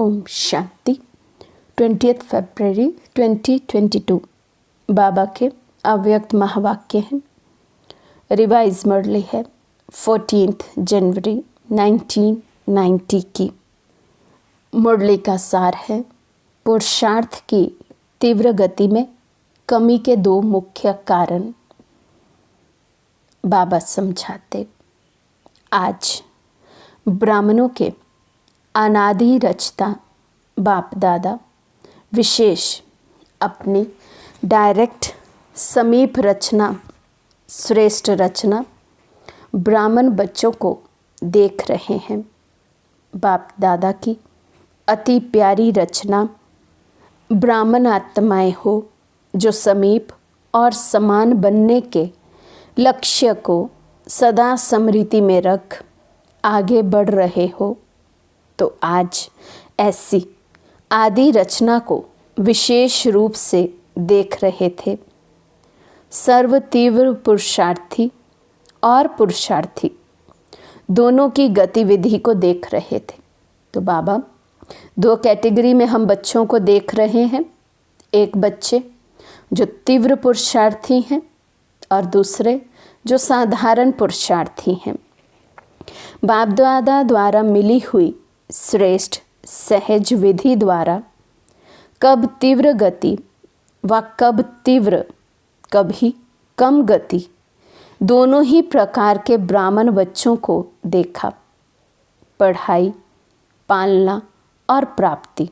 ओम शांति। 20 फरवरी 2022 बाबा के अव्यक्त महावाक्य हैं। रिवाइज मुरली है 14 जनवरी 1990 की। मुरली का सार है, पुरुषार्थ की तीव्र गति में कमी के दो मुख्य कारण। बाबा समझाते, आज ब्राह्मणों के अनादि रचता बाप दादा विशेष अपनी डायरेक्ट समीप रचना, श्रेष्ठ रचना ब्राह्मण बच्चों को देख रहे हैं। बाप दादा की अति प्यारी रचना ब्राह्मण आत्माएं हो, जो समीप और समान बनने के लक्ष्य को सदा स्मृति में रख आगे बढ़ रहे हो, तो आज ऐसी आदि रचना को विशेष रूप से देख रहे थे। सर्व तीव्र पुरुषार्थी और पुरुषार्थी दोनों की गतिविधि को देख रहे थे। तो बाबा दो कैटेगरी में हम बच्चों को देख रहे हैं, एक बच्चे जो तीव्र पुरुषार्थी हैं और दूसरे जो साधारण पुरुषार्थी हैं। बाप दादा द्वारा मिली हुई श्रेष्ठ सहज विधि द्वारा कब तीव्र गति व कब तीव्र कभी कम गति दोनों ही प्रकार के ब्राह्मण बच्चों को देखा। पढ़ाई, पालना और प्राप्ति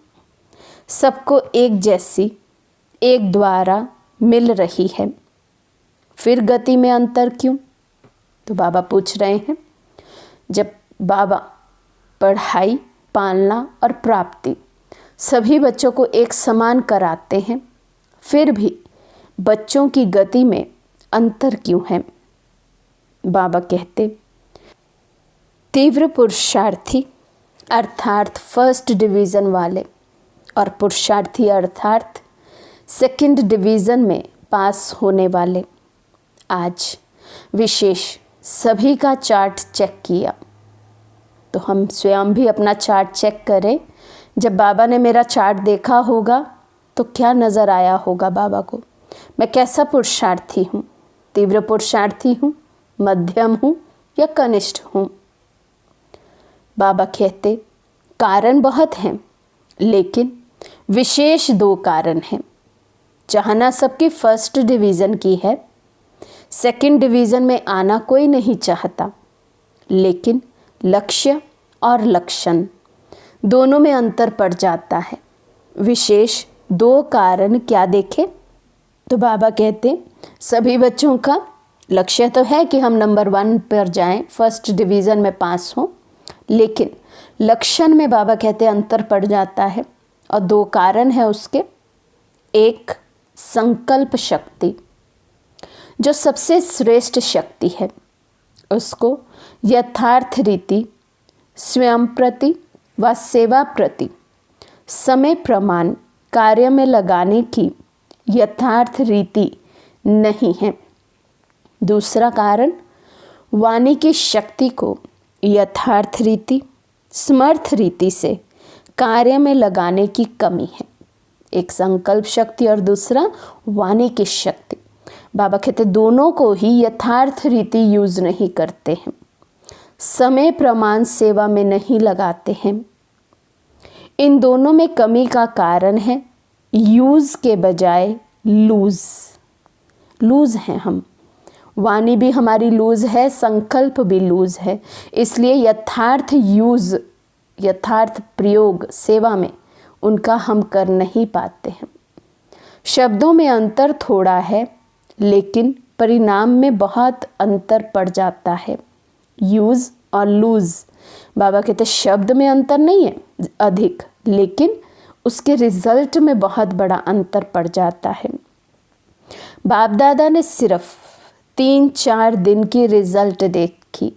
सबको एक जैसी एक द्वारा मिल रही है, फिर गति में अंतर क्यों? तो बाबा पूछ रहे हैं, जब बाबा पढ़ाई, पालना और प्राप्ति सभी बच्चों को एक समान कराते हैं, फिर भी बच्चों की गति में अंतर क्यों है? बाबा कहते, तीव्र पुरुषार्थी अर्थात फर्स्ट डिवीज़न वाले और पुरुषार्थी अर्थात सेकंड डिवीज़न में पास होने वाले। आज विशेष सभी का चार्ट चेक किया, तो हम स्वयं भी अपना चार्ट चेक करें। जब बाबा ने मेरा चार्ट देखा होगा तो क्या नज़र आया होगा बाबा को? मैं कैसा पुरुषार्थी हूँ? तीव्र पुरुषार्थी हूँ, मध्यम हूँ या कनिष्ठ हूँ? बाबा कहते, कारण बहुत हैं, लेकिन विशेष दो कारण हैं। चाहना सबकी फर्स्ट डिवीज़न की है, सेकंड डिवीज़न में आना कोई नहीं चाहता, लेकिन लक्ष्य और लक्षण दोनों में अंतर पड़ जाता है। विशेष दो कारण क्या देखे? तो बाबा कहते, सभी बच्चों का लक्ष्य तो है कि हम नंबर 1 पर जाएं, फर्स्ट डिवीज़न में पास हों, लेकिन लक्षण में बाबा कहते अंतर पड़ जाता है। और दो कारण है उसके। एक, संकल्प शक्ति जो सबसे श्रेष्ठ शक्ति है, उसको यथार्थ रीति स्वयं प्रति व सेवा प्रति समय प्रमाण कार्य में लगाने की यथार्थ रीति नहीं है। दूसरा कारण, वाणी की शक्ति को यथार्थ रीति समर्थ रीति से कार्य में लगाने की कमी है। एक संकल्प शक्ति और दूसरा वाणी की शक्ति। बाबा कहते दोनों को ही यथार्थ रीति यूज़ नहीं करते हैं, समय प्रमाण सेवा में नहीं लगाते हैं। इन दोनों में कमी का कारण है यूज़ के बजाय लूज़ हैं हम। वाणी भी हमारी लूज़ है, संकल्प भी लूज़ है, इसलिए यथार्थ यूज़, यथार्थ प्रयोग सेवा में उनका हम कर नहीं पाते हैं। शब्दों में अंतर थोड़ा है, लेकिन परिणाम में बहुत अंतर पड़ जाता है। यूज़ और लूज़, बाबा कहते शब्द में अंतर नहीं है अधिक, लेकिन उसके रिजल्ट में बहुत बड़ा अंतर पड़ जाता है। बाप दादा ने सिर्फ 3-4 दिन की रिजल्ट देखी,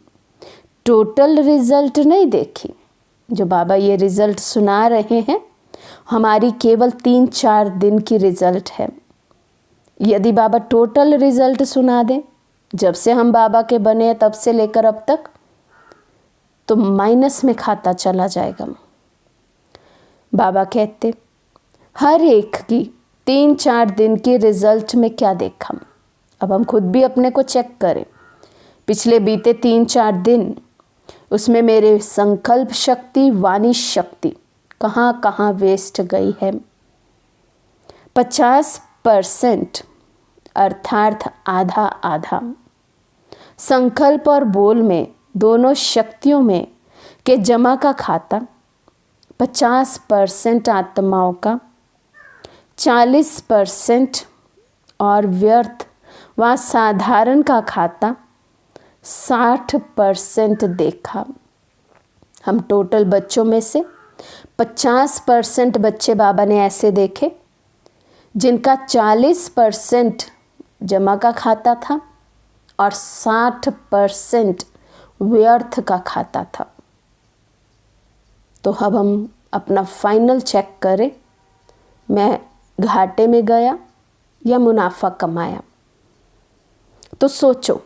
टोटल रिजल्ट नहीं देखी। जो बाबा ये रिजल्ट सुना रहे हैं, हमारी केवल 3-4 दिन की रिजल्ट है। यदि बाबा टोटल रिजल्ट सुना दें, जब से हम बाबा के बने तब से लेकर अब तक, तो माइनस में खाता चला जाएगा। बाबा कहते, हर एक की 3-4 दिन की रिजल्ट में क्या देखा। अब हम खुद भी अपने को चेक करें, पिछले बीते 3-4 दिन उसमें मेरे संकल्प शक्ति, वाणी शक्ति कहाँ कहाँ वेस्ट गई है। 50% अर्थात आधा आधा संकल्प और बोल में, दोनों शक्तियों में के जमा का खाता 50% आत्माओं का, 40% और व्यर्थ व साधारण का खाता 60% देखा। हम टोटल बच्चों में से 50% बच्चे बाबा ने ऐसे देखे जिनका 40% जमा का खाता था और 60% व्यर्थ का खाता था। तो अब हम अपना फाइनल चेक करें, मैं घाटे में गया या मुनाफा कमाया। तो सोचो,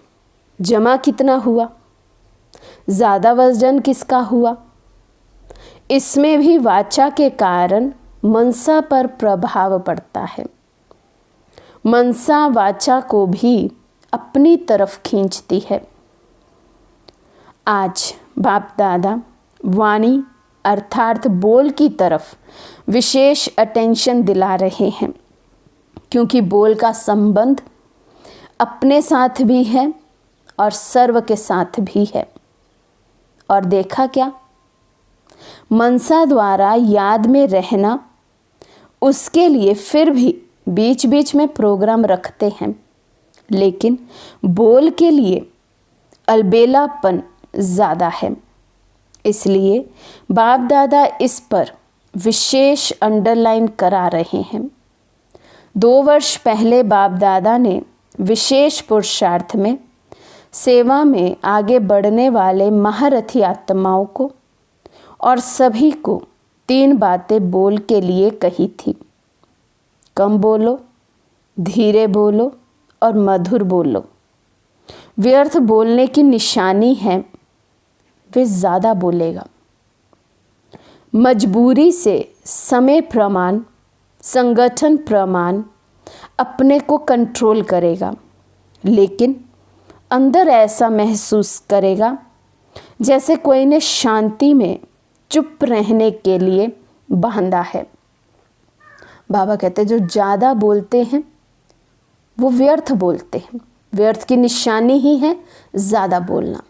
जमा कितना हुआ, ज़्यादा वजन किसका हुआ। इसमें भी वाचा के कारण मनसा पर प्रभाव पड़ता है। मनसा वाचा को भी अपनी तरफ खींचती है। आज बाप दादा वाणी अर्थात बोल की तरफ विशेष अटेंशन दिला रहे हैं, क्योंकि बोल का संबंध अपने साथ भी है और सर्व के साथ भी है। और देखा क्या, मनसा द्वारा याद में रहना, उसके लिए फिर भी बीच बीच में प्रोग्राम रखते हैं, लेकिन बोल के लिए अलबेलापन ज़्यादा है। इसलिए बाप दादा इस पर विशेष अंडरलाइन करा रहे हैं। 2 वर्ष पहले बाप दादा ने विशेष पुरुषार्थ में सेवा में आगे बढ़ने वाले महारथी आत्माओं को और सभी को 3 बातें बोल के लिए कही थी। कम बोलो, धीरे बोलो और मधुर बोलो। व्यर्थ बोलने की निशानी है वे ज़्यादा बोलेगा। मजबूरी से समय प्रमाण, संगठन प्रमाण अपने को कंट्रोल करेगा, लेकिन अंदर ऐसा महसूस करेगा जैसे कोई ने शांति में चुप रहने के लिए बांधा है। बाबा कहते जो ज़्यादा बोलते हैं वो व्यर्थ बोलते हैं। व्यर्थ की निशानी ही है ज़्यादा बोलना।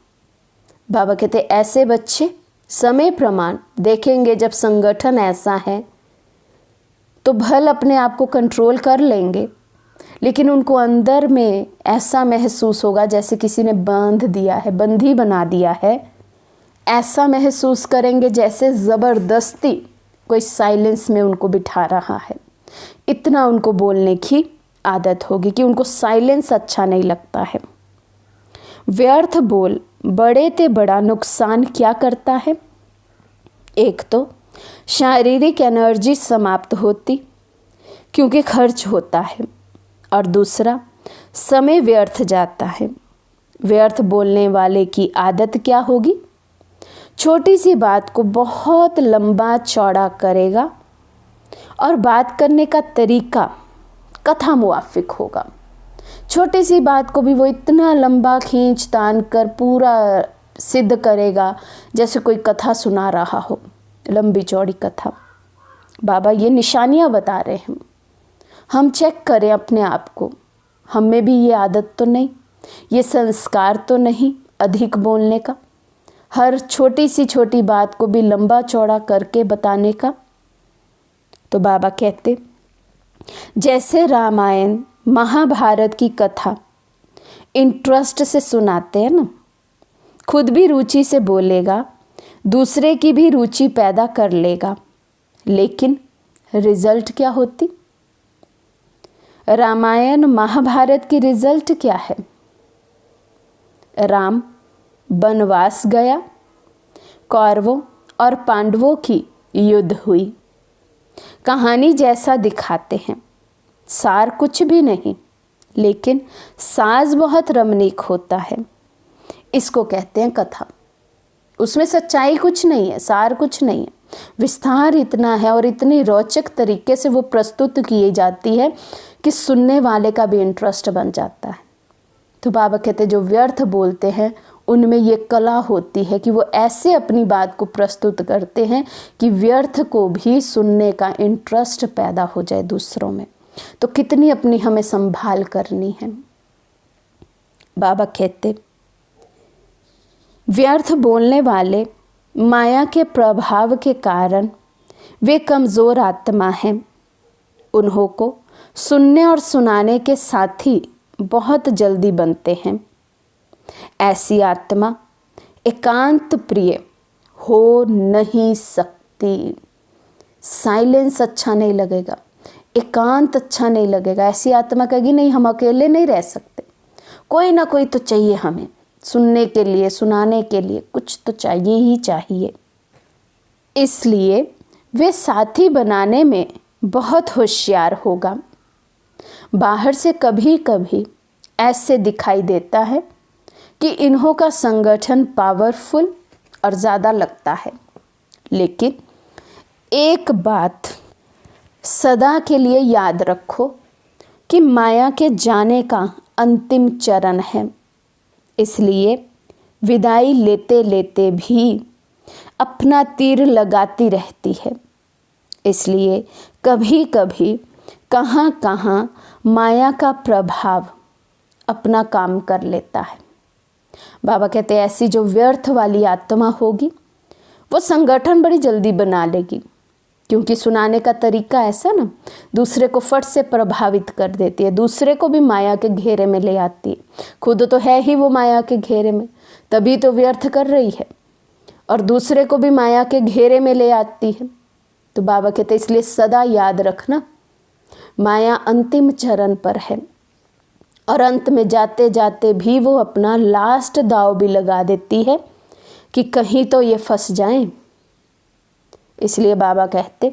बाबा कहते ऐसे बच्चे समय प्रमाण देखेंगे, जब संगठन ऐसा है तो भल अपने आप को कंट्रोल कर लेंगे, लेकिन उनको अंदर में ऐसा महसूस होगा जैसे किसी ने बांध दिया है, बंदी बना दिया है। ऐसा महसूस करेंगे जैसे ज़बरदस्ती कोई साइलेंस में उनको बिठा रहा है। इतना उनको बोलने की आदत होगी कि उनको साइलेंस अच्छा नहीं लगता है। व्यर्थ बोल बड़े ते बड़ा नुकसान क्या करता है। एक तो शारीरिक एनर्जी समाप्त होती क्योंकि खर्च होता है, और दूसरा समय व्यर्थ जाता है। व्यर्थ बोलने वाले की आदत क्या होगी, छोटी सी बात को बहुत लंबा चौड़ा करेगा और बात करने का तरीका कथा मुआफिक होगा। छोटी सी बात को भी वो इतना लंबा खींच तान कर पूरा सिद्ध करेगा जैसे कोई कथा सुना रहा हो, लंबी चौड़ी कथा। बाबा ये निशानियाँ बता रहे हैं, हम चेक करें अपने आप को। हम में भी ये आदत तो नहीं, ये संस्कार तो नहीं अधिक बोलने का, हर छोटी सी छोटी बात को भी लंबा चौड़ा करके बताने का। तो बाबा कहते जैसे रामायण महाभारत की कथा इंटरेस्ट से सुनाते हैं ना, खुद भी रुचि से बोलेगा, दूसरे की भी रुचि पैदा कर लेगा, लेकिन रिजल्ट क्या होती। रामायण महाभारत की रिजल्ट क्या है। राम वनवास गया, कौरवों और पांडवों की युद्ध हुई। कहानी जैसा दिखाते हैं, सार कुछ भी नहीं, लेकिन साज बहुत रमणीक होता है। इसको कहते हैं कथा। उसमें सच्चाई कुछ नहीं है, सार कुछ नहीं है, विस्तार इतना है और इतनी रोचक तरीके से वो प्रस्तुत की जाती है कि सुनने वाले का भी इंटरेस्ट बन जाता है। तो बाबा कहते जो व्यर्थ बोलते हैं उनमें ये कला होती है कि वो ऐसे अपनी बात को प्रस्तुत करते हैं कि व्यर्थ को भी सुनने का इंटरेस्ट पैदा हो जाए दूसरों में। तो कितनी अपनी हमें संभाल करनी है। बाबा कहते व्यर्थ बोलने वाले माया के प्रभाव के कारण वे कमज़ोर आत्मा हैं। उन्हों को सुनने और सुनाने के साथी बहुत जल्दी बनते हैं। ऐसी आत्मा एकांत प्रिय हो नहीं सकती। साइलेंस अच्छा नहीं लगेगा, एकांत अच्छा नहीं लगेगा। ऐसी आत्मा कहेगी नहीं, हम अकेले नहीं रह सकते, कोई ना कोई तो चाहिए हमें, सुनने के लिए, सुनाने के लिए कुछ तो चाहिए ही चाहिए। इसलिए वे साथी बनाने में बहुत होशियार होगा। बाहर से कभी कभी ऐसे दिखाई देता है कि इन्हों का संगठन पावरफुल और ज़्यादा लगता है, लेकिन एक बात सदा के लिए याद रखो कि माया के जाने का अंतिम चरण है। इसलिए विदाई लेते लेते भी अपना तीर लगाती रहती है। इसलिए कभी कभी कहाँ कहाँ माया का प्रभाव अपना काम कर लेता है। बाबा कहते हैं ऐसी जो व्यर्थ वाली आत्मा होगी वो संगठन बड़ी जल्दी बना लेगी, क्योंकि सुनाने का तरीका ऐसा ना दूसरे को फट से प्रभावित कर देती है, दूसरे को भी माया के घेरे में ले आती है। खुद तो है ही वो माया के घेरे में, तभी तो व्यर्थ कर रही है, और दूसरे को भी माया के घेरे में ले आती है। तो बाबा कहते इसलिए सदा याद रखना माया अंतिम चरण पर है, और अंत में जाते जाते भी वो अपना लास्ट दाव भी लगा देती है कि कहीं तो ये फंस जाएं। इसलिए बाबा कहते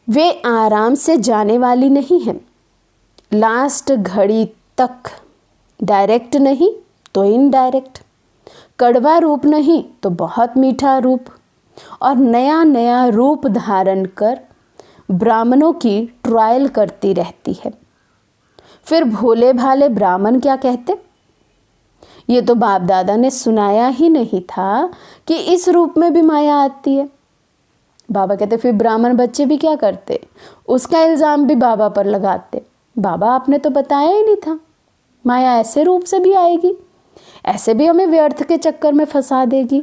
वे आराम से जाने वाली नहीं है। लास्ट घड़ी तक डायरेक्ट नहीं तो इनडायरेक्ट, कड़वा रूप नहीं तो बहुत मीठा रूप, और नया नया रूप धारण कर ब्राह्मणों की ट्रायल करती रहती है। फिर भोले भाले ब्राह्मण क्या कहते, ये तो बाप दादा ने सुनाया ही नहीं था कि इस रूप में भी माया आती है। बाबा कहते फिर ब्राह्मण बच्चे भी क्या करते, उसका इल्ज़ाम भी बाबा पर लगाते, बाबा आपने तो बताया ही नहीं था, माया ऐसे रूप से भी आएगी, ऐसे भी हमें व्यर्थ के चक्कर में फंसा देगी।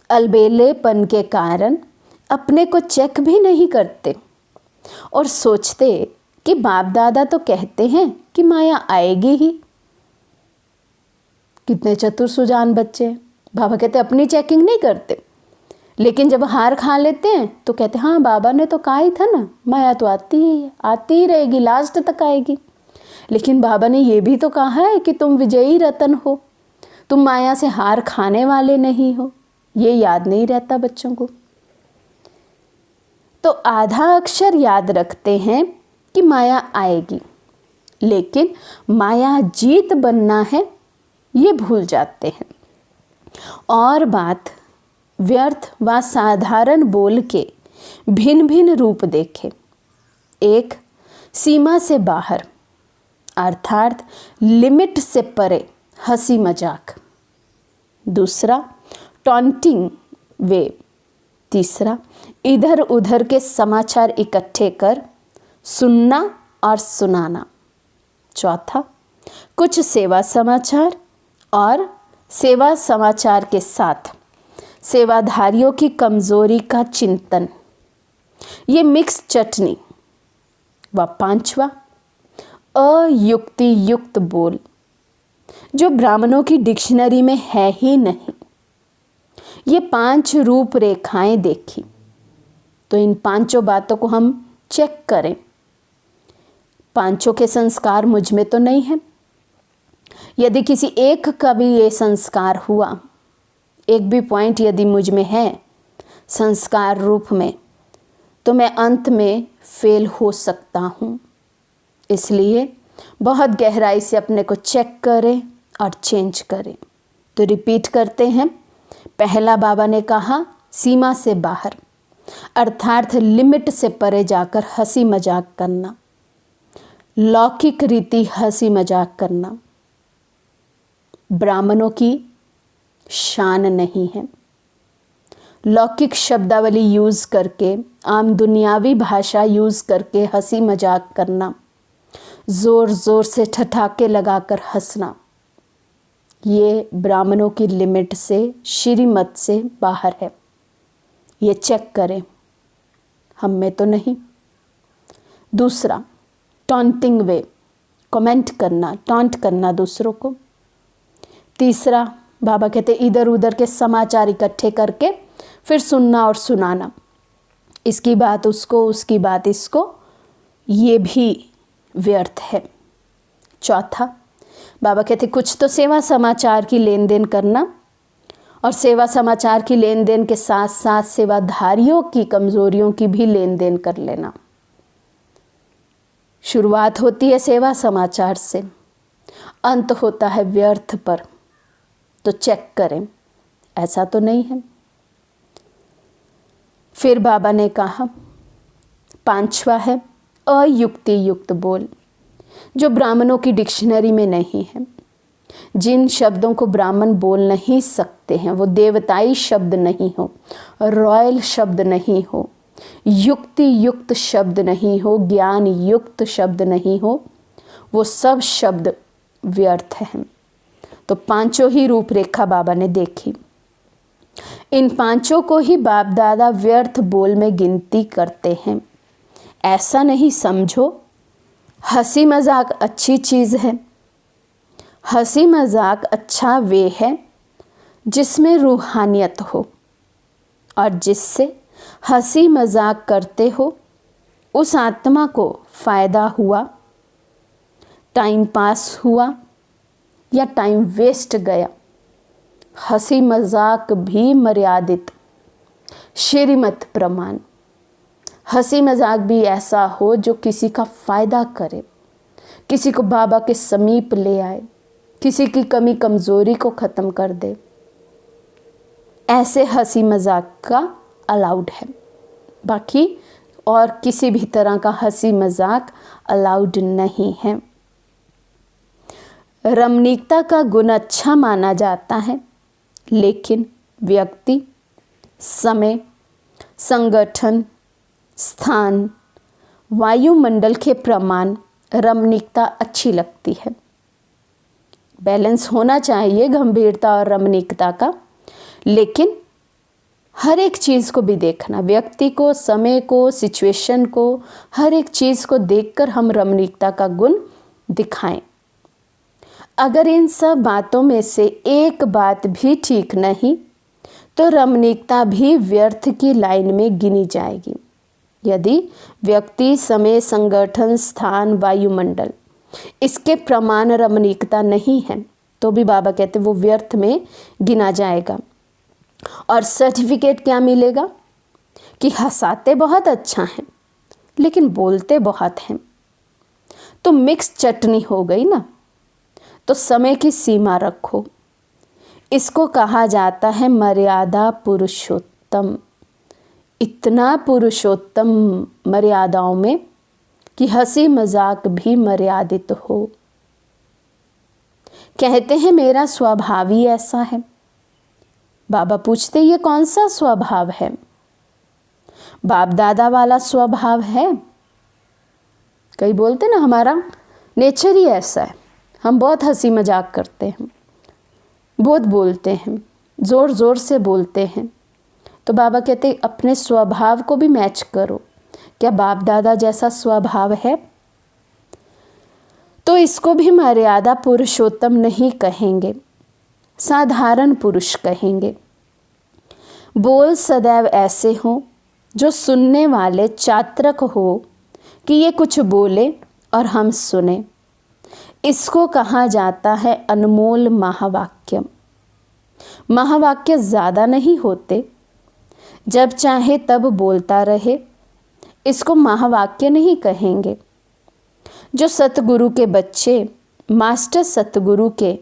अलबेलेपन के कारण अपने को चेक भी नहीं करते और सोचते कि बाप दादा तो कहते हैं कि माया आएगी ही। कितने चतुर सुजान बच्चे हैं। बाबा कहते अपनी चेकिंग नहीं करते, लेकिन जब हार खा लेते हैं तो कहते हाँ बाबा ने तो कहा ही था ना, माया तो आती ही रहेगी, लास्ट तक आएगी। लेकिन बाबा ने ये भी तो कहा है कि तुम विजयी रतन हो, तुम माया से हार खाने वाले नहीं हो। ये याद नहीं रहता बच्चों को। तो आधा अक्षर याद रखते हैं कि माया आएगी, लेकिन माया जीत बनना है ये भूल जाते हैं। और बात व्यर्थ व साधारण बोल के भिन्न भिन्न रूप देखे। एक सीमा से बाहर अर्थात लिमिट से परे हंसी मजाक, दूसरा टॉन्टिंग वे, तीसरा इधर उधर के समाचार इकट्ठे कर सुनना और सुनाना, चौथा कुछ सेवा समाचार और सेवा समाचार के साथ सेवाधारियों की कमजोरी का चिंतन, ये मिक्स चटनी, व पांचवा अयुक्ति युक्त बोल जो ब्राह्मणों की डिक्शनरी में है ही नहीं। ये 5 रूपरेखाएं देखी तो इन 5 बातों को हम चेक करें। 5 के संस्कार मुझ में तो नहीं है। यदि किसी एक का भी ये संस्कार हुआ, एक भी पॉइंट यदि मुझ में है संस्कार रूप में, तो मैं अंत में फेल हो सकता हूँ। इसलिए बहुत गहराई से अपने को चेक करें और चेंज करें। तो रिपीट करते हैं, पहला बाबा ने कहा सीमा से बाहर, अर्थात लिमिट से परे जाकर हंसी मजाक करना, लौकिक रीति हंसी मजाक करना ब्राह्मणों की शान नहीं है। लौकिक शब्दावली यूज़ करके, आम दुनियावी भाषा यूज़ करके हंसी मजाक करना, ज़ोर ज़ोर से ठठाके लगाकर हंसना, ये ब्राह्मणों की लिमिट से, श्रीमत से बाहर है। ये चेक करें, हम में तो नहीं। दूसरा, टॉन्टिंग वे, कमेंट करना, टॉन्ट करना दूसरों को। तीसरा, बाबा कहते इधर उधर के समाचार इकट्ठे करके फिर सुनना और सुनाना, इसकी बात उसको, उसकी बात इसको, ये भी व्यर्थ है। चौथा, बाबा कहते कुछ तो सेवा समाचार की लेन देन करना, और सेवा समाचार की लेन देन के साथ साथ सेवाधारियों की कमजोरियों की भी लेन देन कर लेना। शुरुआत होती है सेवा समाचार से, अंत होता है व्यर्थ पर, तो चेक करें ऐसा तो नहीं है। फिर बाबा ने कहा पांचवा है अयुक्ति युक्त बोल, जो ब्राह्मणों की डिक्शनरी में नहीं है। जिन शब्दों को ब्राह्मण बोल नहीं सकते हैं, वो देवताई शब्द नहीं हो, रॉयल शब्द नहीं हो, युक्ति युक्त शब्द नहीं हो, ज्ञान युक्त शब्द नहीं हो, वो सब शब्द व्यर्थ हैं। तो पांचों ही रूपरेखा बाबा ने देखी। इन पांचों को ही बाप दादा व्यर्थ बोल में गिनती करते हैं। ऐसा नहीं समझो हंसी मजाक अच्छी चीज़ है। हंसी मजाक अच्छा वे है जिसमें रूहानियत हो, और जिससे हंसी मजाक करते हो उस आत्मा को फ़ायदा हुआ, टाइम पास हुआ या टाइम वेस्ट गया। हंसी मजाक भी मर्यादित, श्रीमत प्रमाण। हंसी मजाक भी ऐसा हो जो किसी का फ़ायदा करे, किसी को बाबा के समीप ले आए, किसी की कमी कमज़ोरी को ख़त्म कर दे। ऐसे हंसी मजाक का अलाउड है, बाकी और किसी भी तरह का हंसी मजाक अलाउड नहीं है। रमणीकता का गुण अच्छा माना जाता है, लेकिन व्यक्ति, समय, संगठन, स्थान, वायुमंडल के प्रमाण रमणीकता अच्छी लगती है। बैलेंस होना चाहिए गंभीरता और रमणीकता का, लेकिन हर एक चीज़ को भी देखना, व्यक्ति को, समय को, सिचुएशन को, हर एक चीज़ को देखकर हम रमणीकता का गुण दिखाएं। अगर इन सब बातों में से एक बात भी ठीक नहीं तो रमणीकता भी व्यर्थ की लाइन में गिनी जाएगी। यदि व्यक्ति, समय, संगठन, स्थान, वायुमंडल इसके प्रमाण रमणीकता नहीं है तो भी बाबा कहते वो व्यर्थ में गिना जाएगा। और सर्टिफिकेट क्या मिलेगा कि हंसाते बहुत अच्छा हैं लेकिन बोलते बहुत हैं, तो मिक्स चटनी हो गई ना। तो समय की सीमा रखो, इसको कहा जाता है मर्यादा पुरुषोत्तम। इतना पुरुषोत्तम मर्यादाओं में कि हंसी मजाक भी मर्यादित हो। कहते हैं मेरा स्वभाव ही ऐसा है। बाबा पूछते ये कौन सा स्वभाव है? बाप दादा वाला स्वभाव है? कई बोलते ना हमारा नेचर ही ऐसा है, हम बहुत हंसी मजाक करते हैं, बहुत बोलते हैं, ज़ोर ज़ोर से बोलते हैं। तो बाबा कहते अपने स्वभाव को भी मैच करो, क्या बाप दादा जैसा स्वभाव है? तो इसको भी मर्यादा पुरुषोत्तम नहीं कहेंगे, साधारण पुरुष कहेंगे। बोल सदैव ऐसे हो जो सुनने वाले चातक हो कि ये कुछ बोले और हम सुने। इसको कहा जाता है अनमोल महावाक्य। महावाक्य ज़्यादा नहीं होते, जब चाहे तब बोलता रहे, इसको महावाक्य नहीं कहेंगे। जो सतगुरु के बच्चे मास्टर सतगुरु के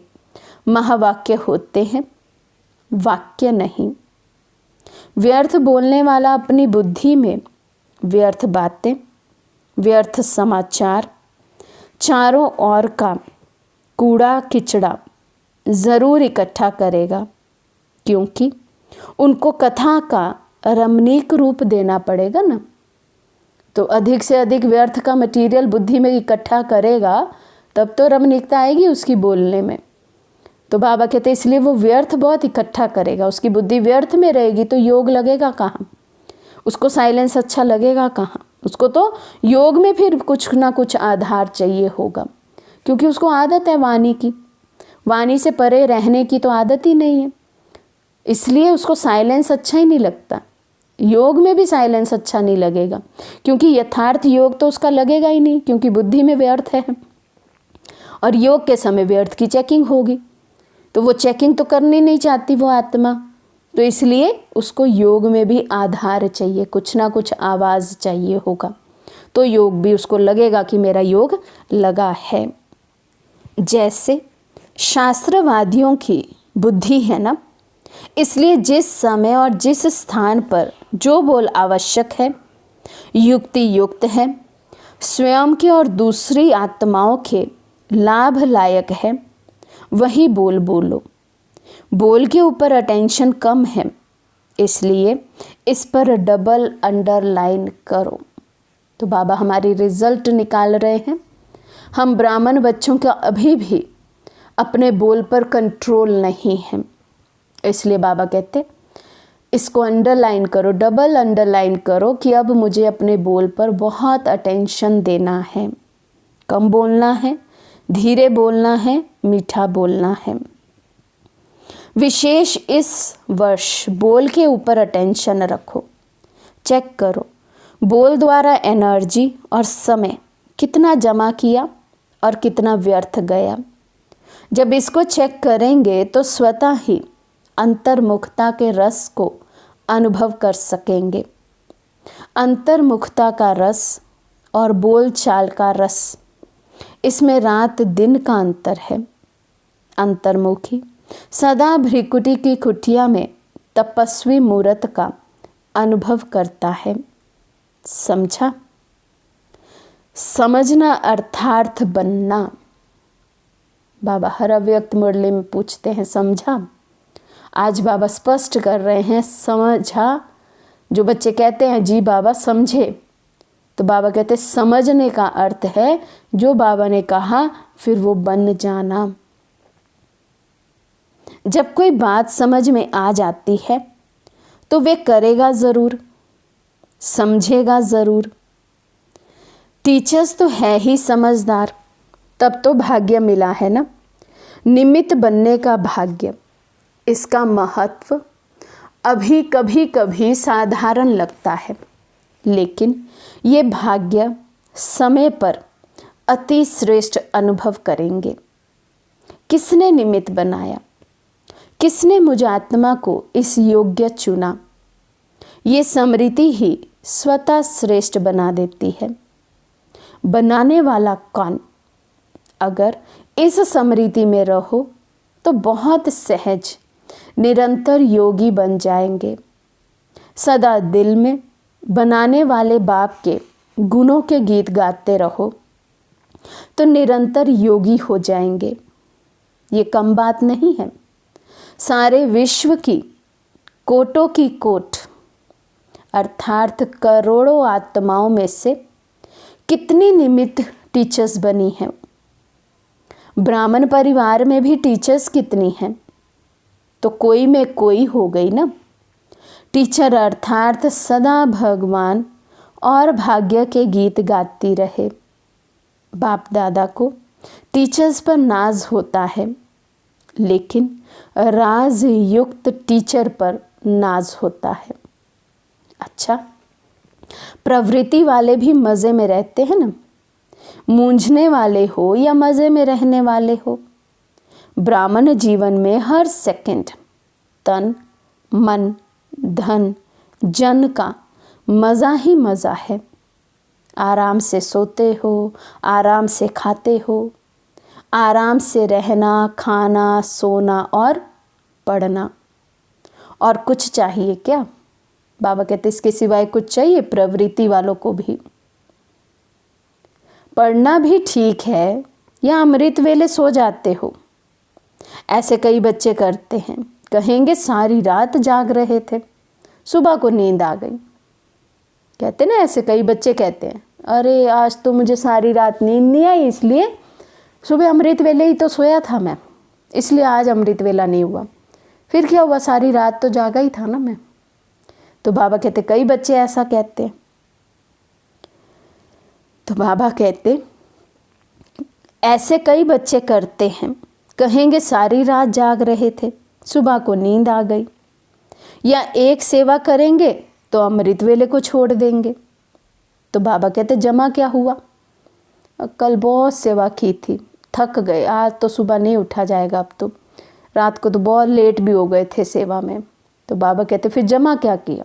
महावाक्य होते हैं वाक्य नहीं। व्यर्थ बोलने वाला अपनी बुद्धि में व्यर्थ बातें, व्यर्थ समाचार, चारों ओर का कूड़ा किचड़ा ज़रूर इकट्ठा करेगा, क्योंकि उनको कथा का रमणीक रूप देना पड़ेगा ना। तो अधिक से अधिक व्यर्थ का मटेरियल बुद्धि में इकट्ठा करेगा, तब तो रमणीकता आएगी उसकी बोलने में। तो बाबा कहते हैं इसलिए वो व्यर्थ बहुत इकट्ठा करेगा, उसकी बुद्धि व्यर्थ में रहेगी तो योग लगेगा कहाँ, उसको साइलेंस अच्छा लगेगा कहाँ। उसको तो योग में फिर कुछ ना कुछ आधार चाहिए होगा, क्योंकि उसको आदत है वाणी की, वाणी से परे रहने की तो आदत ही नहीं है, इसलिए उसको साइलेंस अच्छा ही नहीं लगता। योग में भी साइलेंस अच्छा नहीं लगेगा, क्योंकि यथार्थ योग तो उसका लगेगा ही नहीं, क्योंकि बुद्धि में व्यर्थ है। और योग के समय व्यर्थ की चेकिंग होगी, तो वो चेकिंग तो करनी नहीं चाहती वो आत्मा, तो इसलिए उसको योग में भी आधार चाहिए, कुछ ना कुछ आवाज़ चाहिए होगा, तो योग भी उसको लगेगा कि मेरा योग लगा है। जैसे शास्त्रवादियों की बुद्धि है ना, इसलिए जिस समय और जिस स्थान पर जो बोल आवश्यक है, युक्ति युक्त है, स्वयं के और दूसरी आत्माओं के लाभ लायक है, वही बोल बोलो। बोल के ऊपर अटेंशन कम है, इसलिए इस पर डबल अंडरलाइन करो। तो बाबा हमारी रिजल्ट निकाल रहे हैं। हम ब्राह्मण बच्चों का अभी भी अपने बोल पर कंट्रोल नहीं है, इसलिए बाबा कहते इसको अंडरलाइन करो, डबल अंडरलाइन करो कि अब मुझे अपने बोल पर बहुत अटेंशन देना है, कम बोलना है, धीरे बोलना है, मीठा बोलना है। विशेष इस वर्ष बोल के ऊपर अटेंशन रखो, चेक करो बोल द्वारा एनर्जी और समय कितना जमा किया और कितना व्यर्थ गया। जब इसको चेक करेंगे तो स्वतः ही अंतर्मुखता के रस को अनुभव कर सकेंगे। अंतर्मुखता का रस और बोल चाल का रस, इसमें रात दिन का अंतर है। अंतर्मुखी सदा भ्रिकुटी की कुटिया में तपस्वी मूर्त का अनुभव करता है। समझा? समझना अर्थार्थ बनना। बाबा हर अव्यक्त मुरली में पूछते हैं समझा? आज बाबा स्पष्ट कर रहे हैं समझा। जो बच्चे कहते हैं जी बाबा समझे, तो बाबा कहते समझने का अर्थ है जो बाबा ने कहा फिर वो बन जाना। जब कोई बात समझ में आ जाती है तो वे करेगा ज़रूर, समझेगा ज़रूर। टीचर्स तो है ही समझदार, तब तो भाग्य मिला है ना, निमित्त बनने का भाग्य। इसका महत्व अभी कभी कभी साधारण लगता है, लेकिन ये भाग्य समय पर अति श्रेष्ठ अनुभव करेंगे। किसने निमित्त बनाया, किसने मुझ आत्मा को इस योग्य चुना, ये स्मृति ही स्वतः श्रेष्ठ बना देती है। बनाने वाला कौन? अगर इस स्मृति में रहो तो बहुत सहज निरंतर योगी बन जाएंगे। सदा दिल में बनाने वाले बाप के गुणों के गीत गाते रहो तो निरंतर योगी हो जाएंगे। ये कम बात नहीं है। सारे विश्व की कोटों की कोट अर्थात करोड़ों आत्माओं में से कितनी निमित्त टीचर्स बनी हैं। ब्राह्मण परिवार में भी टीचर्स कितनी हैं, तो कोई में कोई हो गई ना। टीचर अर्थात सदा भगवान और भाग्य के गीत गाती रहे। बाप दादा को टीचर्स पर नाज होता है, लेकिन राज युक्त टीचर पर नाज होता है। अच्छा, प्रवृत्ति वाले भी मज़े में रहते हैं ना, मूंझने वाले हो या मज़े में रहने वाले हो। ब्राह्मण जीवन में हर सेकंड तन मन धन जन का मज़ा ही मज़ा है। आराम से सोते हो, आराम से खाते हो, आराम से रहना खाना सोना और पढ़ना। और कुछ चाहिए क्या? बाबा कहते इसके सिवाय कुछ चाहिए? प्रवृत्ति वालों को भी पढ़ना भी ठीक है या अमृत वेले सो जाते हो? ऐसे कई बच्चे करते हैं। कहेंगे सारी रात जाग रहे थे, सुबह को नींद आ गई। कहते ना, ऐसे कई बच्चे कहते हैं, अरे आज तो मुझे सारी रात नींद नहीं आई, इसलिए सुबह अमृत वेले ही तो सोया था मैं, इसलिए आज अमृत वेला नहीं हुआ। फिर क्या हुआ, सारी रात तो जागा ही था ना मैं। तो बाबा कहते कई बच्चे ऐसा कहते हैं। तो बाबा कहते ऐसे कई बच्चे करते हैं। कहेंगे सारी रात जाग रहे थे, सुबह को नींद आ गई। या एक सेवा करेंगे तो अमृत वेले को छोड़ देंगे। तो बाबा कहते जमा क्या हुआ? कल बहुत सेवा की थी, थक गए, आज तो सुबह नहीं उठा जाएगा, अब तो रात को तो बहुत लेट भी हो गए थे सेवा में। तो बाबा कहते फिर जमा क्या किया?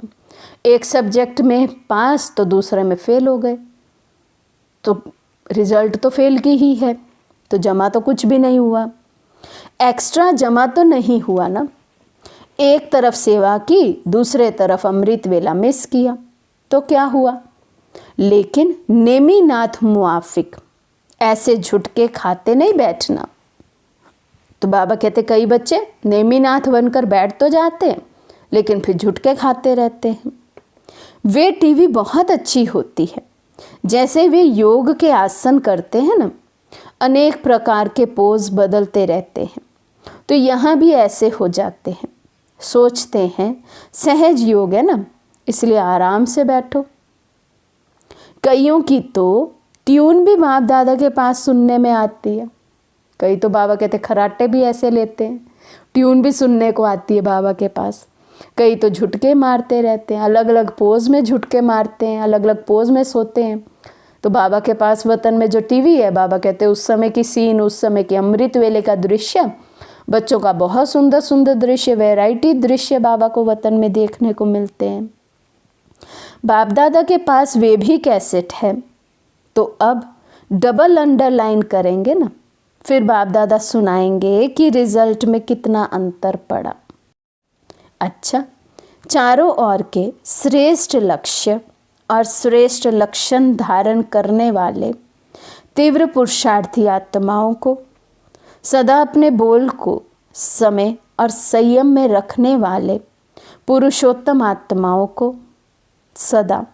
एक सब्जेक्ट में पास तो दूसरे में फेल हो गए, तो रिजल्ट तो फेल की ही है, तो जमा तो कुछ भी नहीं हुआ। एक्स्ट्रा जमा तो नहीं हुआ ना। एक तरफ सेवा की, दूसरे तरफ अमृत वेला मिस किया, तो क्या हुआ? लेकिन नेमीनाथ मुआफिक, ऐसे झुटके खाते नहीं बैठना। तो बाबा कहते कई बच्चे नेमीनाथ बनकर बैठ तो जाते हैं, लेकिन फिर झुटके खाते रहते हैं। वे टीवी बहुत अच्छी होती है, जैसे वे योग के आसन करते हैं ना, अनेक प्रकार के पोज बदलते रहते हैं, तो यहाँ भी ऐसे हो जाते हैं। सोचते हैं सहज योग है ना, इसलिए आराम से बैठो। कईयों की तो ट्यून भी बाप दादा के पास सुनने में आती है। कई तो बाबा कहते खराटे भी ऐसे लेते हैं, ट्यून भी सुनने को आती है बाबा के पास। कई तो झुटके मारते रहते हैं, अलग अलग पोज में झुटके मारते हैं, अलग अलग पोज में सोते हैं। तो बाबा के पास वतन में जो टीवी है, बाबा कहते उस समय की सीन, उस समय के अमृत वेले का दृश्य, बच्चों का बहुत सुंदर सुंदर दृश्य, वैरायटी दृश्य बाबा को वतन में देखने को मिलते हैं। बाप दादा के पास वे भी कैसेट है, तो अब डबल अंडरलाइन करेंगे ना, फिर बाप दादा सुनाएंगे कि रिजल्ट में कितना अंतर पड़ा। अच्छा, चारों ओर के श्रेष्ठ लक्ष्य और श्रेष्ठ लक्षण धारण करने वाले तीव्र पुरुषार्थी आत्माओं को, सदा अपने बोल को समय और संयम में रखने वाले पुरुषोत्तम आत्माओं को, सदा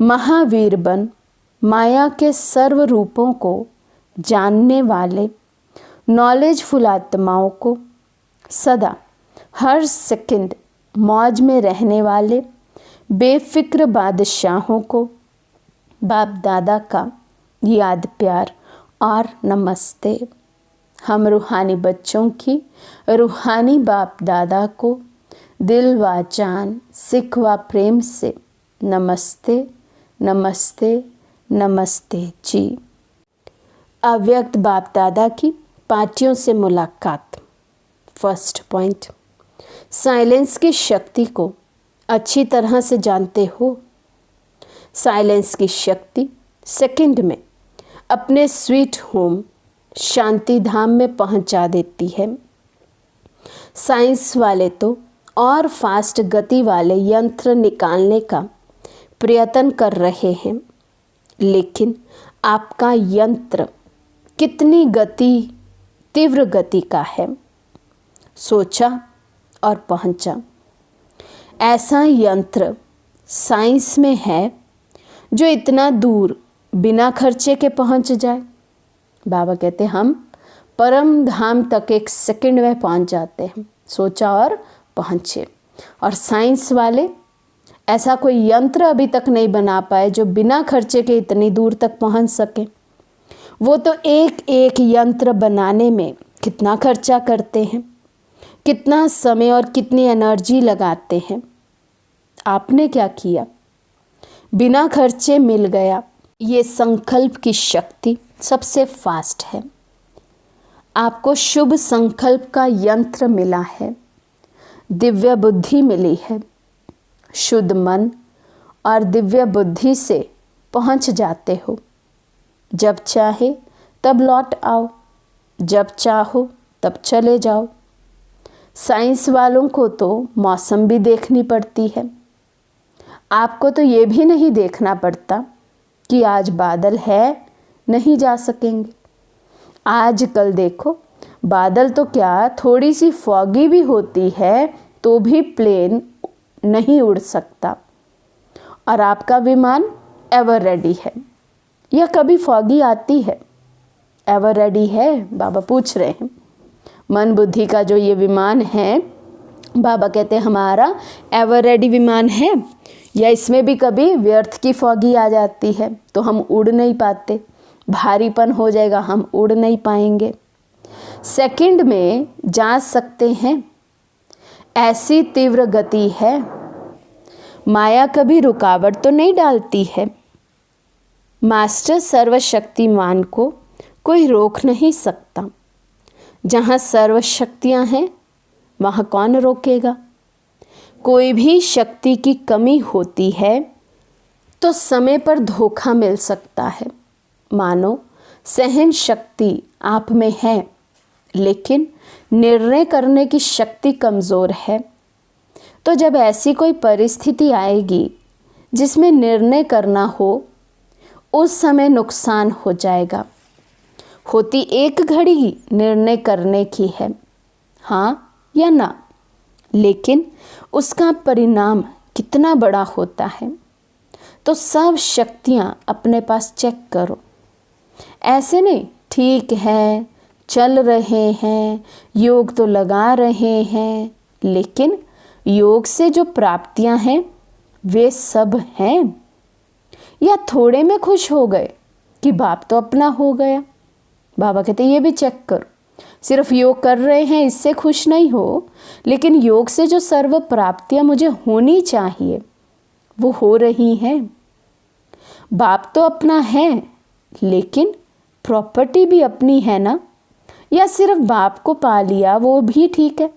महावीर बन माया के सर्व रूपों को जानने वाले नॉलेजफुल आत्माओं को, सदा हर सेकंड मौज में रहने वाले बेफिक्र बादशाहों को बाप दादा का याद प्यार और नमस्ते। हम रूहानी बच्चों की रूहानी बाप दादा को दिल व जान सिख व प्रेम से नमस्ते नमस्ते नमस्ते जी। अव्यक्त बाप दादा की पार्टियों से मुलाकात। फर्स्ट पॉइंट, साइलेंस की शक्ति को अच्छी तरह से जानते हो। साइलेंस की शक्ति सेकंड में अपने स्वीट होम शांति धाम में पहुंचा देती है। साइंस वाले तो और फास्ट गति वाले यंत्र निकालने का प्रयत्न कर रहे हैं, लेकिन आपका यंत्र कितनी गति, तीव्र गति का है। सोचा और पहुंचा। ऐसा यंत्र साइंस में है जो इतना दूर बिना खर्चे के पहुंच जाए। बाबा कहते हम परम धाम तक एक सेकंड में पहुंच जाते हैं। सोचा और पहुंचे। और साइंस वाले ऐसा कोई यंत्र अभी तक नहीं बना पाए जो बिना खर्चे के इतनी दूर तक पहुंच सके। वो तो एक एक यंत्र बनाने में कितना खर्चा करते हैं, कितना समय और कितनी एनर्जी लगाते हैं। आपने क्या किया? बिना खर्चे मिल गया। ये संकल्प की शक्ति सबसे फास्ट है। आपको शुभ संकल्प का यंत्र मिला है, दिव्य बुद्धि मिली है। शुद्ध मन और दिव्य बुद्धि से पहुंच जाते हो। जब चाहे तब लौट आओ, जब चाहो तब चले जाओ। साइंस वालों को तो मौसम भी देखनी पड़ती है, आपको तो ये भी नहीं देखना पड़ता कि आज बादल है, नहीं जा सकेंगे। आजकल देखो, बादल तो क्या, थोड़ी सी फॉगी भी होती है तो भी प्लेन नहीं उड़ सकता, और आपका विमान एवर रेडी है। या कभी फॉगी आती है, एवर रेडी है? बाबा पूछ रहे हैं। मन बुद्धि का जो ये विमान है, बाबा कहते हैं हमारा एवर रेडी विमान है, या इसमें भी कभी व्यर्थ की फॉगी आ जाती है तो हम उड़ नहीं पाते, भारीपन हो जाएगा, हम उड़ नहीं पाएंगे। सेकंड में जा सकते हैं, ऐसी तीव्र गति है, माया कभी रुकावट तो नहीं डालती है। मास्टर सर्वशक्तिमान को कोई रोक नहीं सकता। जहाँ सर्वशक्तियाँ हैं वहाँ कौन रोकेगा? कोई भी शक्ति की कमी होती है तो समय पर धोखा मिल सकता है। मानो सहन शक्ति आप में है, लेकिन निर्णय करने की शक्ति कमज़ोर है। तो जब ऐसी कोई परिस्थिति आएगी जिसमें निर्णय करना हो, उस समय नुकसान हो जाएगा। होती एक घड़ी ही निर्णय करने की है, हाँ या ना, लेकिन उसका परिणाम कितना बड़ा होता है। तो सब शक्तियाँ अपने पास चेक करो। ऐसे नहीं ठीक है, चल रहे हैं, योग तो लगा रहे हैं, लेकिन योग से जो प्राप्तियां हैं वे सब हैं, या थोड़े में खुश हो गए कि बाप तो अपना हो गया। बाबा कहते ये भी चेक करो, सिर्फ योग कर रहे हैं इससे खुश नहीं हो, लेकिन योग से जो सर्व प्राप्तियां मुझे होनी चाहिए वो हो रही हैं। बाप तो अपना है, लेकिन प्रॉपर्टी भी अपनी है ना। या सिर्फ बाप को पा लिया वो भी ठीक है,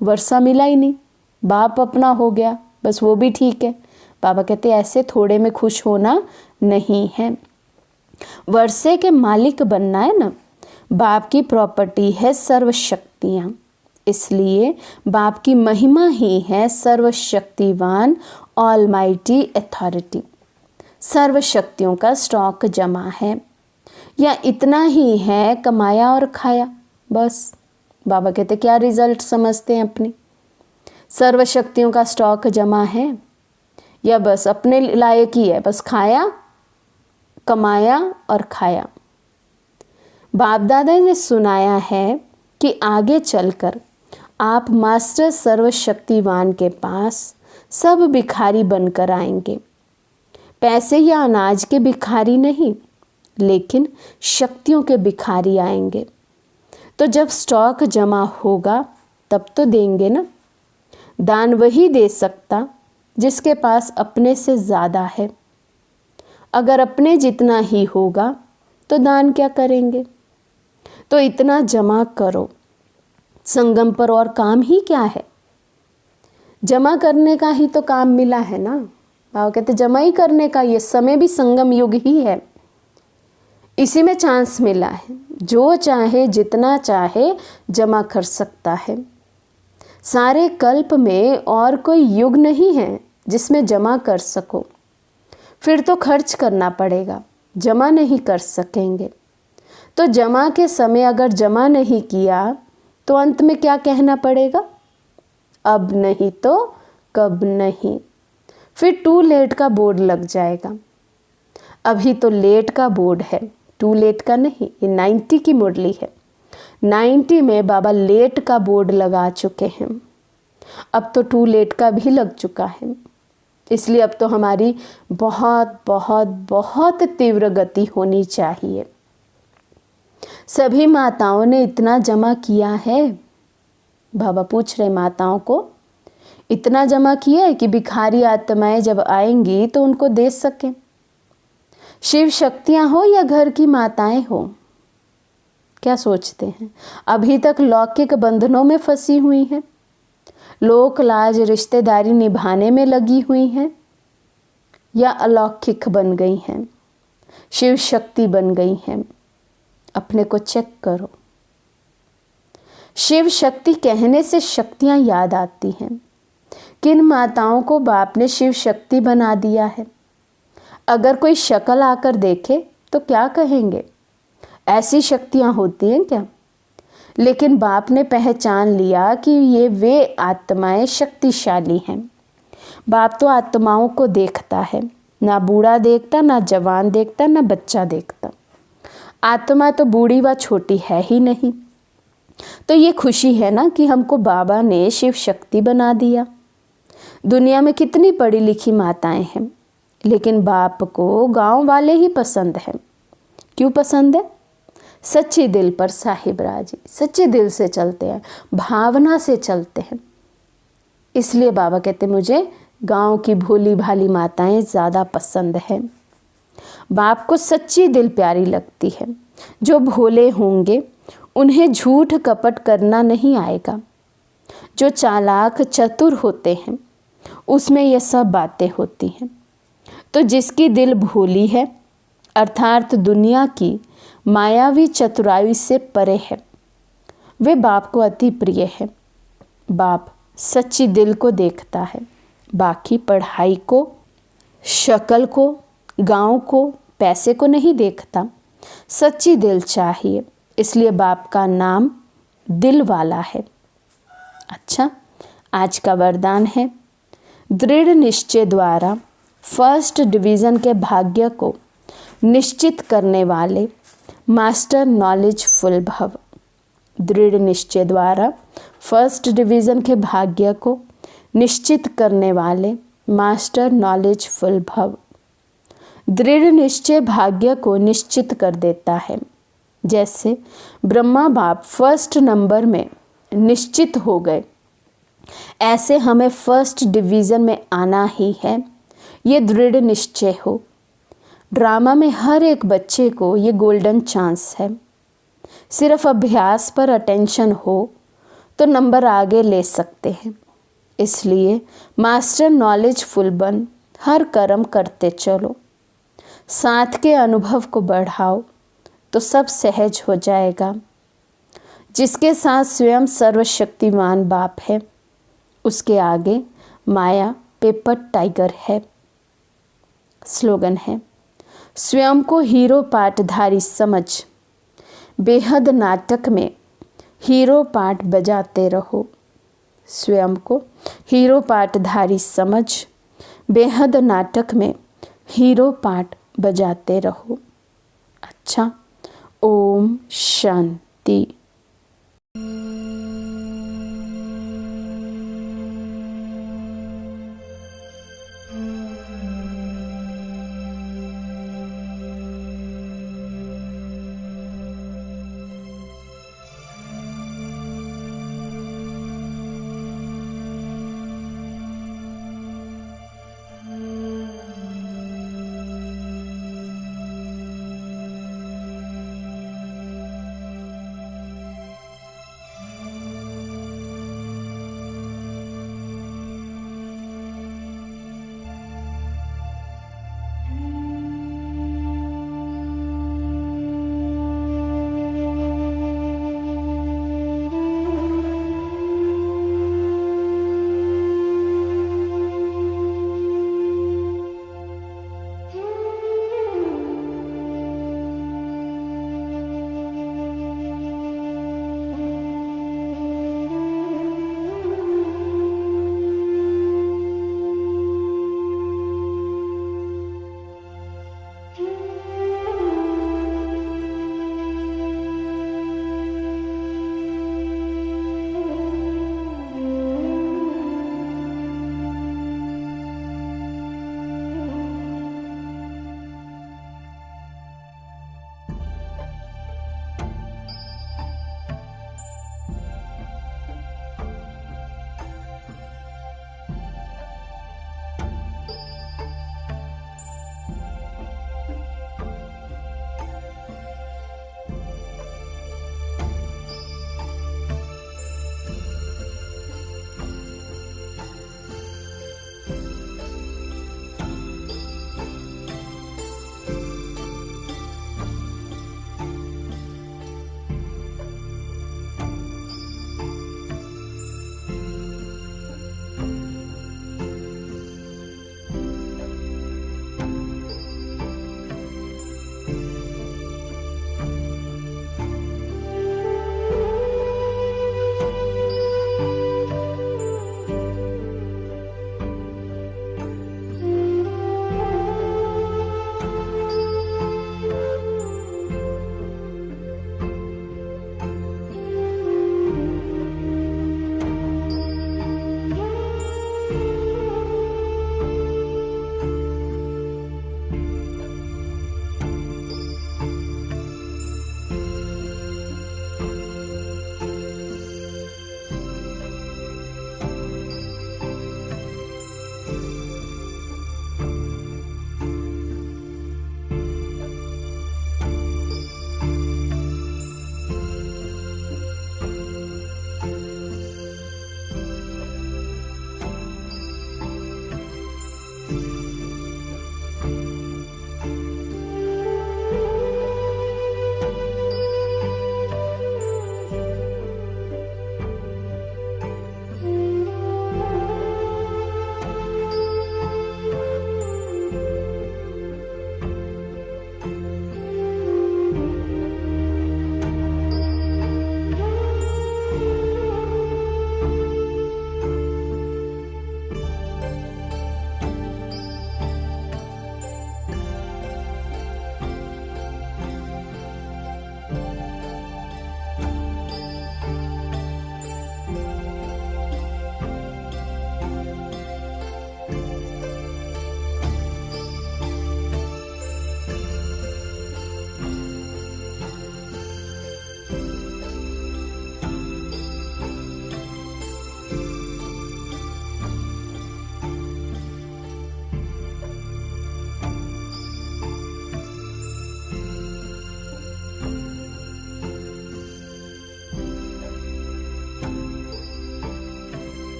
वर्षा मिला ही नहीं, बाप अपना हो गया, बस वो भी ठीक है। बाबा कहते ऐसे थोड़े में खुश होना नहीं है। वर्षे के मालिक बनना है ना। बाप की प्रॉपर्टी है सर्वशक्तियाँ, इसलिए बाप की महिमा ही है सर्वशक्तिवान ऑलमाइटी अथॉरिटी। सर्वशक्तियों का स्टॉक जमा है, या इतना ही है कमाया और खाया, बस। बाबा कहते क्या रिजल्ट समझते हैं अपने? सर्वशक्तियों का स्टॉक जमा है, या बस अपने लायक ही है, बस खाया, कमाया और खाया। बाप दादा ने सुनाया है कि आगे चलकर आप मास्टर सर्वशक्तिवान के पास सब भिखारी बनकर आएंगे। पैसे या अनाज के भिखारी नहीं, लेकिन शक्तियों के भिखारी आएंगे। तो जब स्टॉक जमा होगा तब तो देंगे ना। दान वही दे सकता जिसके पास अपने से ज़्यादा है। अगर अपने जितना ही होगा तो दान क्या करेंगे? तो इतना जमा करो। संगम पर और काम ही क्या है? जमा करने का ही तो काम मिला है ना। बाबा कहते जमा ही करने का, ये समय भी संगम युग ही है, इसी में चांस मिला है। जो चाहे जितना चाहे जमा कर सकता है। सारे कल्प में और कोई युग नहीं है जिसमें जमा कर सको। फिर तो खर्च करना पड़ेगा, जमा नहीं कर सकेंगे। तो जमा के समय अगर जमा नहीं किया तो अंत में क्या कहना पड़ेगा? अब नहीं तो कब नहीं। फिर टू लेट का बोर्ड लग जाएगा। अभी तो लेट का बोर्ड है, टू लेट का नहीं। ये 90 की मुरली है। 90 में बाबा लेट का बोर्ड लगा चुके हैं। अब तो टू लेट का भी लग चुका है। इसलिए अब तो हमारी बहुत बहुत बहुत तीव्र गति होनी चाहिए। सभी माताओं ने इतना जमा किया है। बाबा पूछ रहे माताओं को, इतना जमा किया है कि भिखारी आत्माएं जब आएंगी तो उनको दे सकें। शिव शक्तियां हो या घर की माताएं हो, क्या सोचते हैं? अभी तक लौकिक बंधनों में फंसी हुई हैं, लोक लाज रिश्तेदारी निभाने में लगी हुई हैं, या अलौकिक बन गई हैं, शिव शक्ति बन गई हैं? अपने को चेक करो। शिव शक्ति कहने से शक्तियाँ याद आती हैं। किन माताओं को बाप ने शिव शक्ति बना दिया है? अगर कोई शक्ल आकर देखे तो क्या कहेंगे? ऐसी शक्तियाँ होती हैं क्या? लेकिन बाप ने पहचान लिया कि ये वे आत्माएं शक्तिशाली हैं। बाप तो आत्माओं को देखता है, ना बूढ़ा देखता, ना जवान देखता, ना बच्चा देखता। आत्मा तो बूढ़ी व छोटी है ही नहीं। तो ये खुशी है ना कि हमको बाबा ने शिव शक्ति बना दिया। दुनिया में कितनी पढ़ी लिखी माताएं हैं, लेकिन बाप को गांव वाले ही पसंद हैं। क्यों पसंद है? सच्चे दिल पर साहिब राजी, सच्चे दिल से चलते हैं, भावना से चलते हैं। इसलिए बाबा कहते मुझे गांव की भोली भाली माताएं ज़्यादा पसंद हैं। बाप को सच्ची दिल प्यारी लगती है। जो भोले होंगे उन्हें झूठ कपट करना नहीं आएगा। जो चालाक चतुर होते हैं उसमें ये सब बातें होती हैं। तो जिसकी दिल भोली है अर्थात दुनिया की मायावी चतुराई से परे है, वे बाप को अति प्रिय है। बाप सच्ची दिल को देखता है, बाकी पढ़ाई को, शक्ल को, गांव को, पैसे को नहीं देखता। सच्ची दिल चाहिए, इसलिए बाप का नाम दिल वाला है। अच्छा, आज का वरदान है, दृढ़ निश्चय द्वारा फर्स्ट डिवीज़न के भाग्य को निश्चित करने वाले मास्टर नॉलेजफुल भव। दृढ़ निश्चय द्वारा फर्स्ट डिवीज़न के भाग्य को निश्चित करने वाले मास्टर नॉलेजफुल भव। दृढ़ निश्चय भाग्य को निश्चित कर देता है। जैसे ब्रह्मा बाप फर्स्ट नंबर में निश्चित हो गए, ऐसे हमें फर्स्ट डिवीज़न में आना ही है। ये दृढ़ निश्चय हो। ड्रामा में हर एक बच्चे को ये गोल्डन चांस है। सिर्फ अभ्यास पर अटेंशन हो तो नंबर आगे ले सकते हैं। इसलिए मास्टर नॉलेजफुल बन हर कर्म करते चलो। साथ के अनुभव को बढ़ाओ तो सब सहज हो जाएगा। जिसके साथ स्वयं सर्वशक्तिमान बाप है, उसके आगे माया पेपर टाइगर है। स्लोगन है, स्वयं को हीरो पाठधारी समझ, बेहद नाटक में हीरो पाठ बजाते रहो। स्वयं को हीरो पाठधारी समझ, बेहद नाटक में हीरो पाठ बजाते रहो। अच्छा, ओम शांति।